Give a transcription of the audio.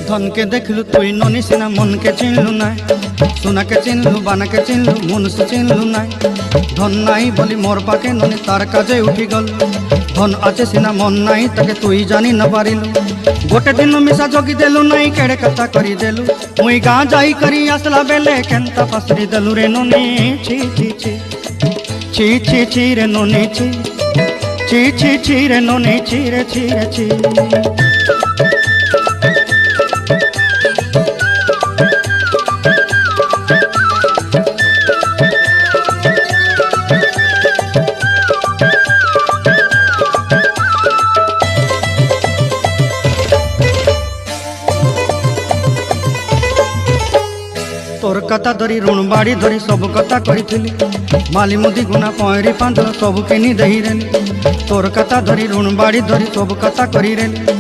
धन के देखलु तुई ननी सिना मन के चिन्हलु ना सोना के चिन्हलु बाना के चिन्हलु मनुष्य चिन्हलु ना धन नाई बोली मोर पाके ननी तार काजे उठी गल धन आचे सिना मन नाई ताके तुई जानी न पारिलु गोटे दिन मिसा जगी देलु नाई केड़े कथा करी देलु मुई गाँ जाई करी आसला बेले केंता पासरी देलु रे ननी छी छी छी छी छी छी रे ननी छी छी छी छी रे ननी छी रे छी रे छी। तोर कथा धरी ऋण बाड़ी धरी सब कथा करी माली मुदी गुना पहरी पांद सब किनी दही रेली तोर कथा धरी ऋण बाड़ी धरी सब कथा करी रेली।